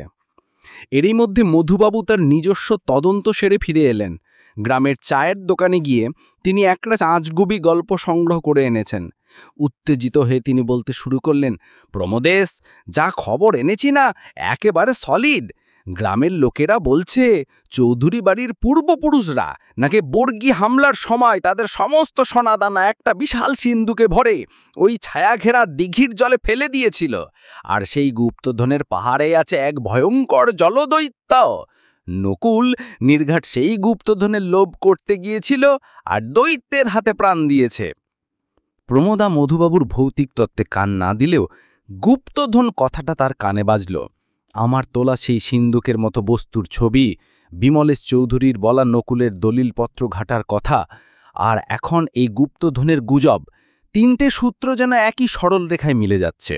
এরই মধ্যে মধুবাবু তার নিজস্ব তদন্ত সেরে ফিরে এলেন। গ্রামের চায়ের দোকানে গিয়ে তিনি একটা আজগুবি গল্প সংগ্রহ করে এনেছেন। উত্তেজিত হয়ে তিনি বলতে শুরু করলেন, প্রমোদেশ, যা খবর এনেছি না একেবারে সলিড। গ্রামের লোকেরা বলছে চৌধুরী বাড়ির পূর্বপুরুষরা নাকি বর্গী হামলার সময় তাদের সমস্ত সোনাদানা একটা বিশাল সিন্ধুকে ভরে ওই ছায়াঘেরা দিঘির জলে ফেলে দিয়েছিল। আর সেই গুপ্তধনের পাহাড়ে আছে এক ভয়ঙ্কর জলদৈত্য। নকুল নির্ঘাট সেই গুপ্তধনের লোভ করতে গিয়েছিল আর দৈত্যের হাতে প্রাণ দিয়েছে। প্রমোদা মধুবাবুর ভৌতিক তত্ত্বে কান না দিলেও গুপ্তধন কথাটা তার কানে বাজল। আমার তোলা সেই সিন্ধুকের মতো বস্তুর ছবি, বিমলেশ চৌধুরীর বলা নকুলের দলিলপত্র ঘাটার কথা, আর এখন এই গুপ্তধনের গুজব, 3টে সূত্র যেন একই সরল রেখায় মিলে যাচ্ছে।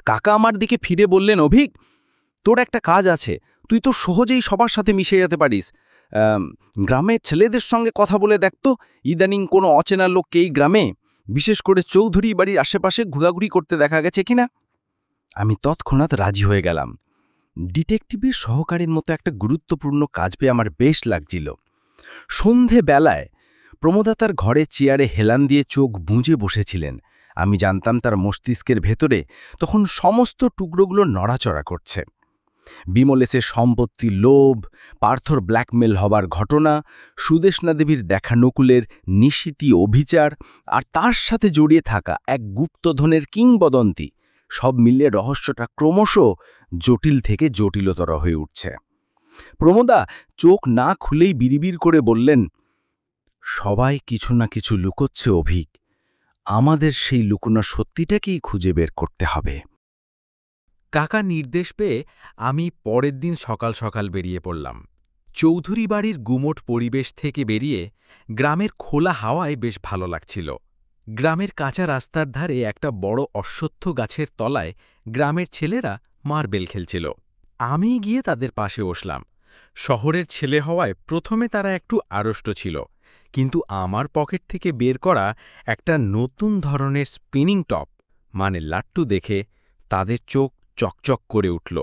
কাকা আমার দিকে ফিরে বললেন, অভিক, তোর একটা কাজ আছে, তুই তো সহজেই সবার সাথে মিশে যেতে পারিস। গ্রামের ছেলেদের সঙ্গে কথা বলে দেখতো ইদানিং কোনো অচেনা লোককে এই গ্রামে, বিশেষ করে চৌধুরী বাড়ির আশেপাশে ঘোরাঘুরি করতে দেখা গেছে কিনা। আমি তৎক্ষণাৎ রাজি হয়ে গেলাম। ডিটেকটিভের সহকারীর মতো একটা গুরুত্বপূর্ণ কাজ পেয়ে আমার বেশ লাগছিল। সন্ধে বেলায় প্রমোদা তার ঘরে চেয়ারে হেলান দিয়ে চোখ বুঁজে বসেছিলেন। আমি জানতাম তার মস্তিষ্কের ভেতরে তখন সমস্ত টুকরোগুলো নড়াচড়া করছে। বিমলেশের সম্পত্তি লোভ, পার্থর ব্ল্যাকমেল হবার ঘটনা, সুদেষ্ণা দেবীর দেখা নকুলের নিশীথি অভিচার আর তার সাথে জড়িয়ে থাকা এক গুপ্তধনের কিংবদন্তি, সব মিলিয়ে রহস্যটা ক্রমশ জটিল থেকে জটিলতর হয়ে উঠছে। প্রমোদা চোখ না খুলেই বিড়বিড় করে বললেন, সবাই কিছু না কিছু লুকোচ্ছে অভিক। আমাদের সেই লুকোনো সত্যিটাকেই খুঁজে বের করতে হবে। কাকা নির্দেশ পেয়ে আমি পরের দিন সকাল সকাল বেরিয়ে পড়লাম। চৌধুরী বাড়ির গুমোট পরিবেশ থেকে বেরিয়ে গ্রামের খোলা হাওয়ায় বেশ ভালো লাগছিল। গ্রামের কাঁচা রাস্তার ধারে একটা বড় অশ্বত্থ গাছের তলায় গ্রামের ছেলেরা মার্বেল খেলছিল। আমি গিয়ে তাদের পাশে বসলাম। শহরের ছেলে হওয়ায় প্রথমে তারা একটু আড়ষ্ট ছিল, কিন্তু আমার পকেট থেকে বের করা একটা নতুন ধরনের স্পিনিং টপ মানে লাট্টু দেখে তাদের চোখ চকচক করে উঠল।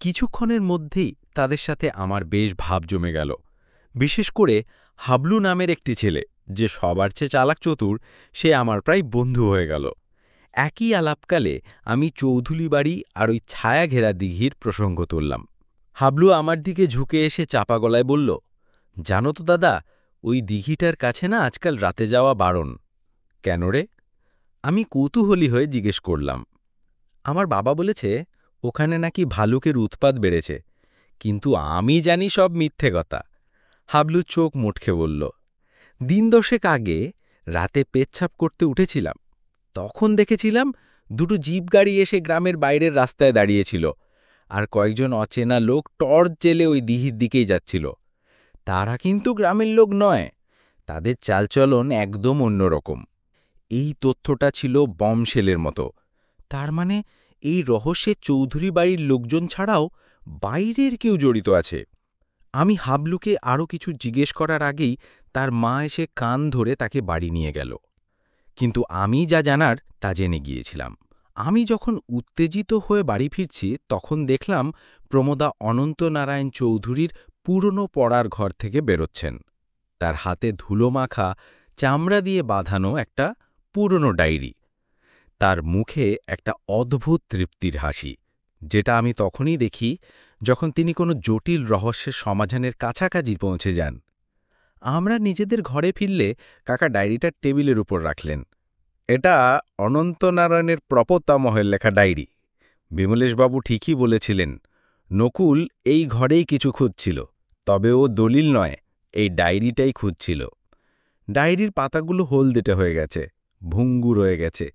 কিছুক্ষণের মধ্যেই তাদের সাথে আমার বেশ ভাব জমে গেল। বিশেষ করে হাবলু নামের একটি ছেলে, যে সবার চেয়ে চালাক চতুর, সে আমার প্রায় বন্ধু হয়ে গেল। একই আলাপকালে আমি চৌধুরী বাড়ি আর ওই ছায়া ঘেরা দিঘির প্রসঙ্গ তুললাম। হাবলু আমার দিকে ঝুঁকে এসে চাপা গলায় বলল, জানো তো দাদা, ওই দিঘিটার কাছে না আজকাল রাতে যাওয়া বারণ। কেন রে? আমি কৌতূহলী হয়ে জিজ্ঞেস করলাম। আমার বাবা বলেছে ওখানে নাকি ভালুকের উৎপাত বেড়েছে, কিন্তু আমি জানি সব মিথ্যে কথা। হাবলু চোখ মুটকে বলল, দিন দশেক আগে রাতে পেচ্ছাপ করতে উঠেছিলাম, তখন দেখেছিলাম দুটো জিপ গাড়ি এসে গ্রামের বাইরের রাস্তায় দাঁড়িয়েছিল, আর কয়েকজন অচেনা লোক টর্চ জেলে ওই দিঘির দিকেই যাচ্ছিল। তারা কিন্তু গ্রামের লোক নয়, তাদের চালচলন একদম অন্যরকম। এই তথ্যটা ছিল বমশেলের মতো। তার মানে এই রহস্যে চৌধুরী বাড়ির লোকজন ছাড়াও বাইরের কেউ জড়িত আছে। আমি হাবলুকে আরও কিছু জিজ্ঞেস করার আগেই তার মা এসে কান ধরে তাকে বাড়ি নিয়ে গেল। কিন্তু আমি যা জানার তা জেনে গিয়েছিলাম। আমি যখন উত্তেজিত হয়ে বাড়ি ফিরছি, তখন দেখলাম প্রমোদা অনন্তনারায়ণ চৌধুরীর পুরনো পড়ার ঘর থেকে বেরোচ্ছেন। তার হাতে ধুলো মাখা, চামড়া দিয়ে বাঁধানো একটা পুরনো ডায়েরি। তার মুখে একটা অদ্ভুত তৃপ্তির হাসি, যেটা আমি তখনই দেখি যখন তিনি কোনো জটিল রহস্যের সমাধানের কাছাকাছি পৌঁছে যান। আমরা নিজেদের ঘরে ফিরলে কাকা ডায়েরিটার টেবিলের উপর রাখলেন। এটা অনন্তনারায়ণের প্রপতামহের লেখা ডায়েরি। বিমলেশবাবু ঠিকই বলেছিলেন, নকুল এই ঘরেই কিছু খুঁজছিল, তবে ও দলিল নয়, এই ডায়েরিটাই খুঁজছিল। ডায়েরির পাতাগুলো হলদেটে হয়ে গেছে, ভঙ্গুর হয়ে গেছে,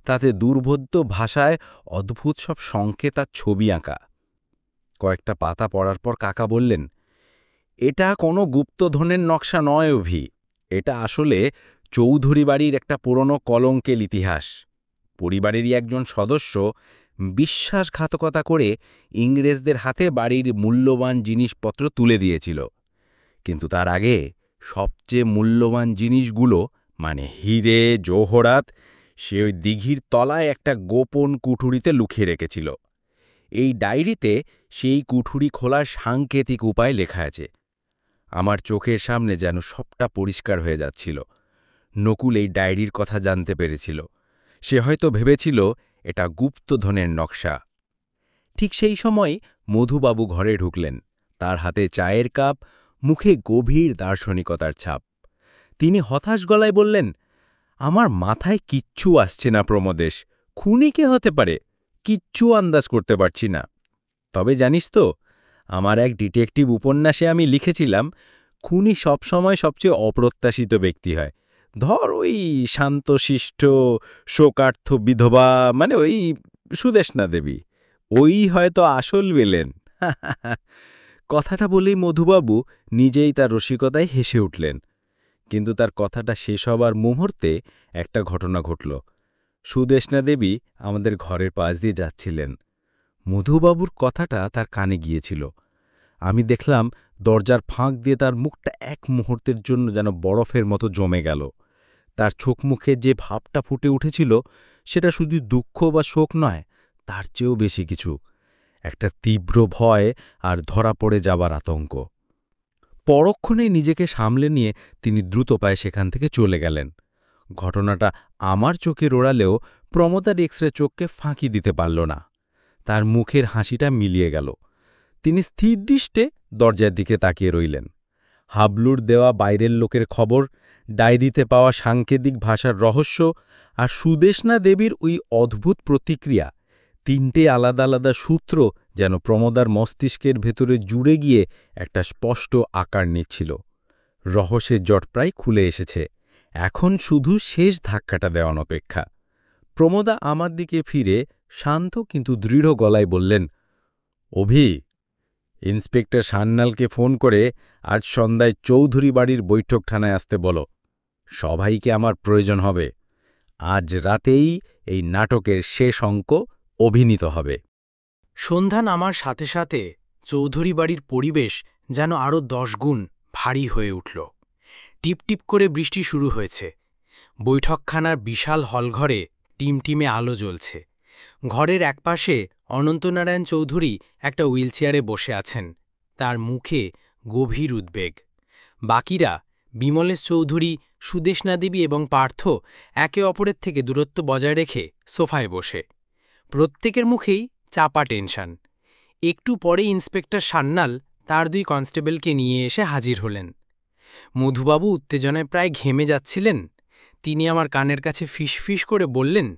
তাতে দুর্বোধ্য ভাষায় অদ্ভুত সব সংকেত আর ছবি আঁকা। কয়েকটা পাতা পড়ার পর কাকা বললেন, এটা কোনো গুপ্তধনের নকশা নয় অভি, এটা আসলে চৌধুরী বাড়ির একটা পুরনো কলঙ্কের ইতিহাস। পরিবারেরই একজন সদস্য বিশ্বাসঘাতকতা করে ইংরেজদের হাতে বাড়ির মূল্যবান জিনিসপত্র তুলে দিয়েছিল, কিন্তু তার আগে সবচেয়ে মূল্যবান জিনিসগুলো মানে হিরে জওহরাত সে ওই দিঘির তলায় একটা গোপন কুঠুরিতে লুকিয়ে রেখেছিল। এই ডায়েরিতে সেই কুঠুরি খোলার সাংকেতিক উপায় লেখা আছে। আমার চোখের সামনে যেন সবটা পরিষ্কার হয়ে যাচ্ছিল। নকুল এই ডায়েরির কথা জানতে পেরেছিল। সে হয়তো ভেবেছিল এটা গুপ্তধনের নকশা। ঠিক সেই সময় মধুবাবু ঘরে ঢুকলেন। তার হাতে চায়ের কাপ, মুখে গভীর দার্শনিকতার ছাপ। তিনি হতাশ গলায় বললেন, আমার মাথায় কিচ্ছু আসছে না প্রমোদেশ, খুনি কে হতে পারে কিচ্ছু আন্দাজ করতে পারছি না। তবে জানিস তো, আমার এক ডিটেকটিভ উপন্যাসে আমি লিখেছিলাম খুনি সবসময় সবচেয়ে অপ্রত্যাশিত ব্যক্তি হয়। ধর ওই শান্তশিষ্ট শোকার্থ বিধবা, মানে ওই সুদেষ্ণা দেবী, ওই হয়তো আসল ভিলেন। কথাটা বলেই মধুবাবু নিজেই তার রসিকতায় হেসে উঠলেন। কিন্তু তার কথাটা শেষ হবার মুহূর্তে একটা ঘটনা ঘটল। সুদেষ্ণা দেবী আমাদের ঘরের পাশ দিয়ে যাচ্ছিলেন। মধুবাবুর কথাটা তার কানে গিয়েছিল। আমি দেখলাম দরজার ফাঁক দিয়ে তার মুখটা এক মুহূর্তের জন্য যেন বরফের মতো জমে গেল। তার চোখ মুখে যে ভাবটা ফুটে উঠেছিল, সেটা শুধু দুঃখ বা শোক নয়, তার চেয়েও বেশি কিছু, একটা তীব্র ভয় আর ধরা পড়ে যাবার আতঙ্ক। পরক্ষণেই নিজেকে সামলে নিয়ে তিনি দ্রুত পায়ে সেখান থেকে চলে গেলেন। ঘটনাটা আমার চোখে রোড়ালেও প্রমোদার এক্সরে চোখকে ফাঁকি দিতে পারল না। তার মুখের হাসিটা মিলিয়ে গেল। তিনি স্থিরদৃষ্টে দরজার দিকে তাকিয়ে রইলেন। হাবলুর দেওয়া বাইরের লোকের খবর, ডায়েরিতে পাওয়া সাংকেতিক ভাষার রহস্য আর সুদেষ্ণা দেবীর ওই অদ্ভুত প্রতিক্রিয়া, তিনটে আলাদা আলাদা সূত্র যেন প্রমোদার মস্তিষ্কের ভেতরে জুড়ে গিয়ে একটা স্পষ্ট আকার নিচ্ছিল। রহস্যের জট প্রায় খুলে এসেছে, এখন শুধু শেষ ধাক্কাটা দেওয়ার অপেক্ষা। প্রমোদা আমার দিকে ফিরে শান্ত কিন্তু দৃঢ় গলায় বললেন, অভি, ইন্সপেক্টর সান্যালকে ফোন করে আজ সন্ধ্যায় চৌধুরী বাড়ির বৈঠকখানায় আসতে বলো। সবাইকে আমার প্রয়োজন হবে। আজ রাতেই এই নাটকের শেষ অঙ্ক অভিনীত হবে। সন্ধ্যা নামার সাথে সাথে চৌধুরী বাড়ির পরিবেশ যেন আরও 10 গুণ ভারী হয়ে উঠল। টিপটিপ করে বৃষ্টি শুরু হয়েছে। বৈঠকখানার বিশাল হলঘরে টিমটিমে আলো জ্বলছে। ঘরের একপাশে অনন্তনারায়ণ চৌধুরী একটা হুইলচেয়ারে বসে আছেন, তার মুখে গভীর উদ্বেগ। বাকিরা, বিমলেশ চৌধুরী, সুদেষ্ণা দেবী এবং পার্থ, একে অপরের থেকে দূরত্ব বজায় রেখে সোফায় বসে। প্রত্যেকের মুখেই চাপা টেনশন। একটু পরে ইন্সপেক্টর সান্যাল তার 2 কনস্টেবলকে নিয়ে এসে হাজির হলেন। মধুবাবু উত্তেজনায় প্রায় ঘেমে যাচ্ছিলেন। তিনি আমার কানের কাছে ফিসফিস করে বললেন,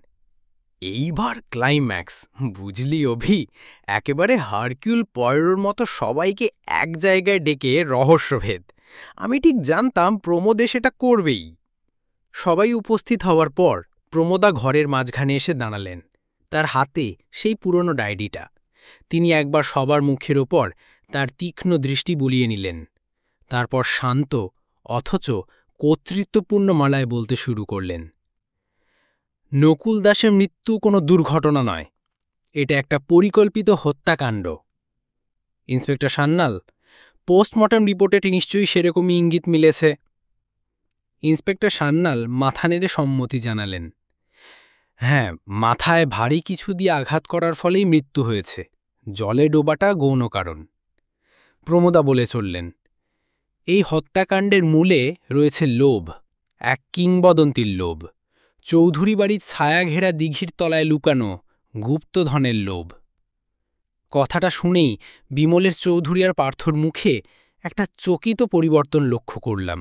এইবার ক্লাইম্যাক্স, বুঝলি অভি, একেবারে হারকিউল পয়রোর মতো সবাইকে এক জায়গায় ডেকে রহস্যভেদ। আমি ঠিক জানতাম প্রমোদে সেটা করবেই। সবাই উপস্থিত হওয়ার পর প্রমোদা ঘরের মাঝখানে এসে দাঁড়ালেন, তার হাতে সেই পুরনো ডায়েরিটা। তিনি একবার সবার মুখের ওপর তার তীক্ষ্ণ দৃষ্টি বুলিয়ে নিলেন, তারপর শান্ত অথচ কর্তৃত্বপূর্ণ মালায় বলতে শুরু করলেন, নকুল দাসের মৃত্যু কোনো দুর্ঘটনা নয়, এটা একটা পরিকল্পিত হত্যাকাণ্ড। ইন্সপেক্টর সান্যাল, পোস্টমর্টম রিপোর্টে নিশ্চয়ই সেরকমই ইঙ্গিত মিলেছে। ইন্সপেক্টর সান্যাল মাথা নেড়ে সম্মতি জানালেন, হ্যাঁ, মাথায় ভারী কিছু দিয়ে আঘাত করার ফলেই মৃত্যু হয়েছে। জলে ডোবাটা গৌণ কারণ। প্রমোদা বলে চললেন, এই হত্যাকাণ্ডের মূলে রয়েছে লোভ, এক কিংবদন্তির লোভ, চৌধুরী বাড়ির ছায়া ঘেরা দিঘির তলায় লুকানো গুপ্তধনের লোভ। কথাটা শুনেই বিমলের চৌধুরী আর পার্থর মুখে একটা চকিত পরিবর্তন লক্ষ্য করলাম।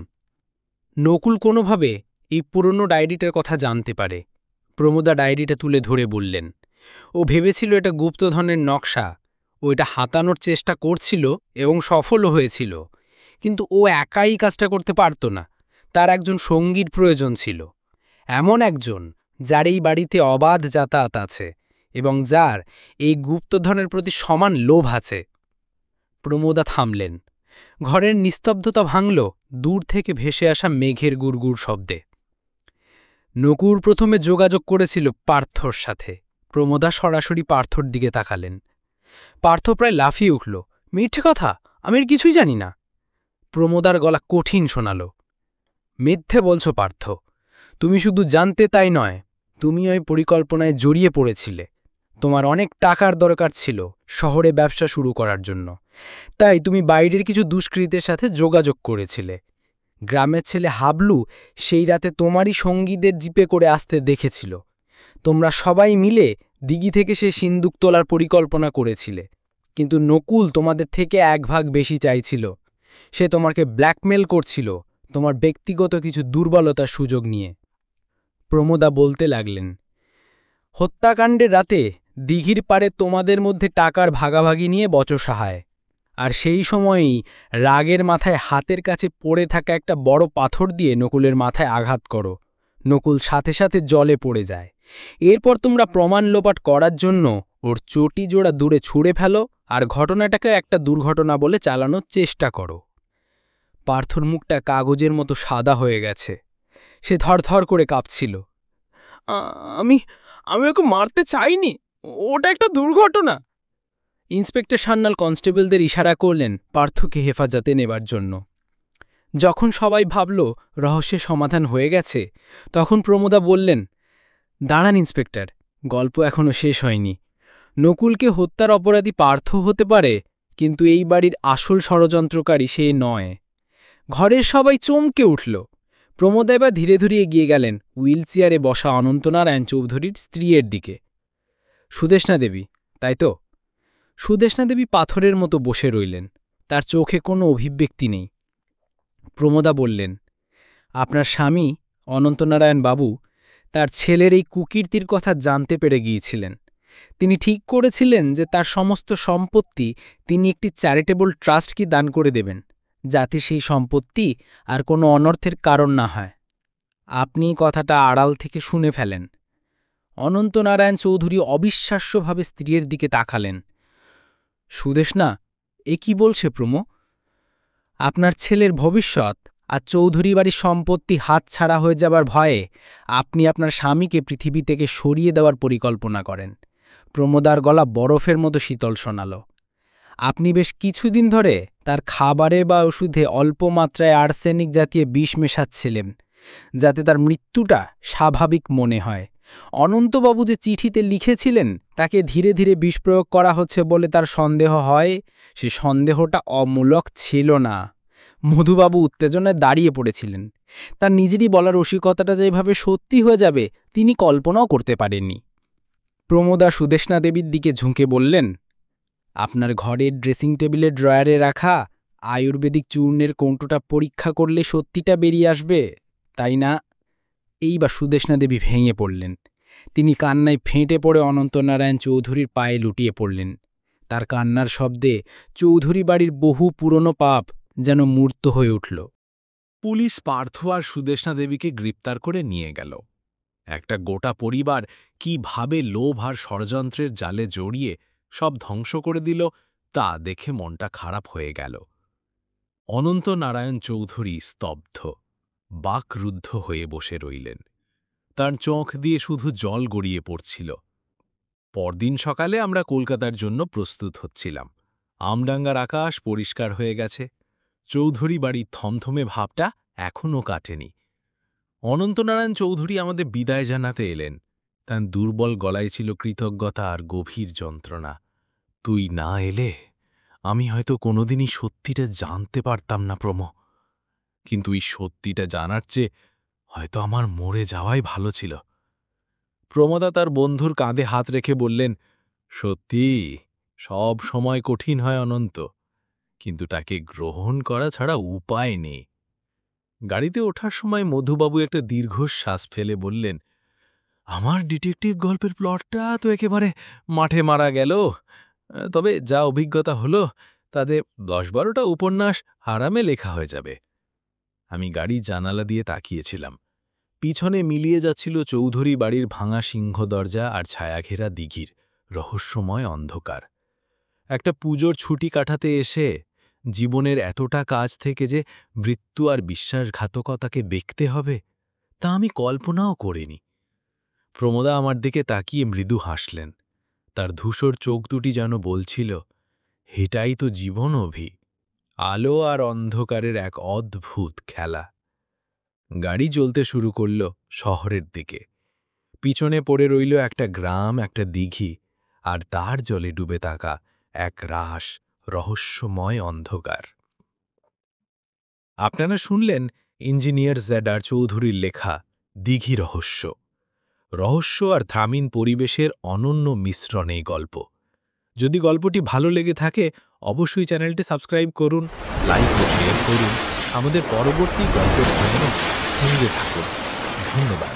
নকুল কোনোভাবে এই পুরনো ডায়েরিটার কথা জানতে পারে। প্রমোদা ডায়েরিটা তুলে ধরে বললেন, ও ভেবেছিল এটা গুপ্তধনের নকশা, ও এটা হাতানোর চেষ্টা করছিল এবং সফলও হয়েছিল। কিন্তু ও একাই কাজটা করতে পারত না, তার একজন সঙ্গীর প্রয়োজন ছিল, এমন একজন যার এই বাড়িতে অবাধ যাতায়াত আছে এবং যার এই গুপ্তধনের প্রতি সমান লোভ আছে। প্রমোদা থামলেন। ঘরের নিস্তব্ধতা ভাঙল দূর থেকে ভেসে আসা মেঘের গুড়গুড় শব্দে। নকুর প্রথমে যোগাযোগ করেছিল পার্থর সাথে। প্রমোদা সরাসরি পার্থর দিকে তাকালেন। পার্থ প্রায় লাফিয়ে উঠল, মিথ্যে কথা, আমি এর কিছুই জানি না। প্রমোদার গলা কঠিন শোনাল, মিথ্যে বলছো পার্থ, তুমি শুধু জানতে তাই নয়, তুমি ওই পরিকল্পনায় জড়িয়ে পড়েছিলে। তোমার অনেক টাকার দরকার ছিল শহরে ব্যবসা শুরু করার জন্য, তাই তুমি বাইরের কিছু দুষ্কৃতের সাথে যোগাযোগ করেছিলে। গ্রামের ছেলে হাবলু সেই রাতে তোমারই সঙ্গীদের জিপে করে আসতে দেখেছিল। তোমরা সবাই মিলে দিঘি থেকে সে সিন্দুক তোলার পরিকল্পনা করেছিলে, কিন্তু নকুল তোমাদের থেকে 1 ভাগ বেশি চাইছিল। সে তোমাকে ব্ল্যাকমেল করছিল তোমার ব্যক্তিগত কিছু দুর্বলতার সুযোগ নিয়ে। প্রমোদা বলতে লাগলেন, হত্যাকাণ্ডের রাতে দিঘির পাড়ে তোমাদের মধ্যে টাকার ভাগাভাগি নিয়ে বচসা হয়, আর সেই সময়েই রাগের মাথায় হাতের কাছে পড়ে থাকা একটা বড় পাথর দিয়ে নকুলের মাথায় আঘাত করো। নকুল সাথে সাথে জলে পড়ে যায়। এরপর তোমরা প্রমাণ লোপাট করার জন্য ওর চটি জোড়া দূরে ছুঁড়ে ফেলো আর ঘটনাটাকে একটা দুর্ঘটনা বলে চালানোর চেষ্টা করো। পার্থর মুখটা কাগজের মতো সাদা হয়ে গেছে। সে ধরধর করে কাঁপছিল। আমি ওকে মারতে চাইনি, ওটা একটা দুর্ঘটনা। ইন্সপেক্টর সান্যাল কনস্টেবলদের ইশারা করলেন পার্থকে হেফাজতে নেবার জন্য। যখন সবাই ভাবল রহস্যের সমাধান হয়ে গেছে, তখন প্রমোদা বললেন, দাঁড়ান ইন্সপেক্টর, গল্প এখনও শেষ হয়নি। নকুলকে হত্যার অপরাধী পার্থ হতে পারে, কিন্তু এই বাড়ির আসল ষড়যন্ত্রকারী সে নয়। ঘরের সবাই চমকে উঠল। প্রমোদা এবার ধীরে ধীরে এগিয়ে গেলেন হুইলচেয়ারে বসা অনন্তনারায়ণ চৌধুরীর স্ত্রীর দিকে। সুদেষ্ণা দেবী, তাই তো? সুদেষ্ণা দেবী পাথরের মতো বসে রইলেন, তার চোখে কোনো অভিব্যক্তি নেই। প্রমোদা বললেন, আপনার স্বামী অনন্তনারায়ণ বাবু তার ছেলের এই কুকীর্তির কথা জানতে পেরে গিয়েছিলেন। তিনি ঠিক করেছিলেন যে তার সমস্ত সম্পত্তি তিনি একটি চ্যারিটেবল ট্রাস্টকে দান করে দেবেন, যাতে সেই সম্পত্তি আর কোনো অনর্থের কারণ না হয়। আপনি কথাটা আড়াল থেকে শুনে ফেলেন। অনন্তনারায়ণ চৌধুরী অবিশ্বাস্যভাবে স্ত্রীর দিকে তাকালেন। সুদেষ্ণা, এ কি বলছে প্রমো? আপনার ছেলের ভবিষ্যৎ আর চৌধুরী বাড়ির সম্পত্তি হাতছাড়া হয়ে যাবার ভয়ে আপনি আপনার স্বামীকে পৃথিবী থেকে সরিয়ে দেওয়ার পরিকল্পনা করেন। প্রমোদার গলা বরফের মতো শীতল শোনাল। আপনি বেশ কিছুদিন ধরে তার খাবারে বা ওষুধে অল্প মাত্রায় আর্সেনিক জাতীয় বিষ মেশাচ্ছিলেন, যাতে তার মৃত্যুটা স্বাভাবিক মনে হয়। অনন্তবাবু যে চিঠিতে লিখেছিলেন তাকে ধীরে ধীরে বিষ প্রয়োগ করা হচ্ছে বলে তার সন্দেহ হয়, সে সন্দেহটা অমূলক ছিল না। মধুবাবু উত্তেজনায় দাঁড়িয়ে পড়েছিলেন। তার নিজেরই বলার রসিকতাটা যেভাবে সত্যি হয়ে যাবে তিনি কল্পনাও করতে পারেননি। প্রমোদা সুদেষ্ণা দেবীর দিকে ঝুঁকে বললেন, আপনার ঘরের ড্রেসিং টেবিলের ড্রয়ারে রাখা আয়ুর্বেদিক চূর্ণের কৌটোটা পরীক্ষা করলে সত্যিটা বেরিয়ে আসবে, তাই না? এইবার সুদেষ্ণা দেবী ভেঙে পড়লেন। তিনি কান্নায় ফেঁটে পড়ে অনন্তনারায়ণ চৌধুরীর পায়ে লুটিয়ে পড়লেন। তার কান্নার শব্দে চৌধুরী বাড়ির বহু পুরনো পাপ যেন মূর্ত হয়ে উঠল। পুলিশ পার্থ আর সুদেষ্ণা দেবীকে গ্রেপ্তার করে নিয়ে গেল। একটা গোটা পরিবার কিভাবে লোভ আর ষড়যন্ত্রের জালে জড়িয়ে সব ধ্বংস করে দিল তা দেখে মনটা খারাপ হয়ে গেল। অনন্ত নারায়ণ চৌধুরী স্তব্ধ, বাকরুদ্ধ হয়ে বসে রইলেন। তার চোখ দিয়ে শুধু জল গড়িয়ে পড়ছিল। পরদিন সকালে আমরা কলকাতার জন্য প্রস্তুত হচ্ছিলাম। আমডাঙ্গার আকাশ পরিষ্কার হয়ে গেছে। চৌধুরী বাড়ির থমথমে ভাবটা এখনও কাটেনি। অনন্তনারায়ণ চৌধুরী আমাদের বিদায় জানাতে এলেন। তার দুর্বল গলায় ছিল কৃতজ্ঞতা আর গভীর যন্ত্রণা। তুই না এলে আমি হয়তো কোনোদিনই সত্যিটা জানতে পারতাম না প্রমো। কিন্তু এই সত্যিটা জানার চেয়ে হয়তো আমার মরে যাওয়াই ভালো ছিল। প্রমোদা তার বন্ধুর কাঁধে হাত রেখে বললেন, সত্যি সব সময় কঠিন হয় অনন্ত, কিন্তু তাকে গ্রহণ করা ছাড়া উপায় নেই। গাড়িতে ওঠার সময় মধুবাবু একটা দীর্ঘশ্বাস ফেলে বললেন, আমার ডিটেকটিভ গল্পের প্লটটা তো একেবারে মাঠে মারা গেল। তবে যা অভিজ্ঞতা হলো তাতে 10-12টা উপন্যাস আরামে লেখা হয়ে যাবে। আমি গাড়ির জানালা দিয়ে তাকিয়েছিলাম। পিছনে মিলিয়ে যাচ্ছিল চৌধুরী বাড়ির ভাঙা সিংহ দরজা আর ছায়াঘেরা দিঘির রহস্যময় অন্ধকার। একটা পুজোর ছুটি কাটাতে এসে জীবনের এতটা কাজ থেকে যে মৃত্যু আর বিশ্বাসঘাতকতাকে দেখতে হবে তা আমি কল্পনাও করিনি। প্রমোদা আমার দিকে তাকিয়ে মৃদু হাসলেন। তার ধূসর চোখ দুটি যেন বলছিল, এটাই তো জীবন অভি, আলো আর অন্ধকারের এক অদ্ভুত খেলা। গাড়ি চলতে শুরু করল শহরের দিকে। পিছনে পড়ে রইল একটা গ্রাম, একটা দিঘি, আর তার জলে ডুবে থাকা এক রাস রহস্যময় অন্ধকার। আপনারা শুনলেন ইঞ্জিনিয়ার জেডার চৌধুরীর লেখা দিঘি রহস্য। রহস্য আর থামিন পরিবেশের অনন্য মিশ্রণ এই গল্প। যদি গল্পটি ভালো লেগে থাকে অবশ্যই চ্যানেলটি সাবস্ক্রাইব করুন, লাইক ও শেয়ার করুন। আমাদের পরবর্তী গল্পের জন্য সঙ্গে থাকুন। ধন্যবাদ।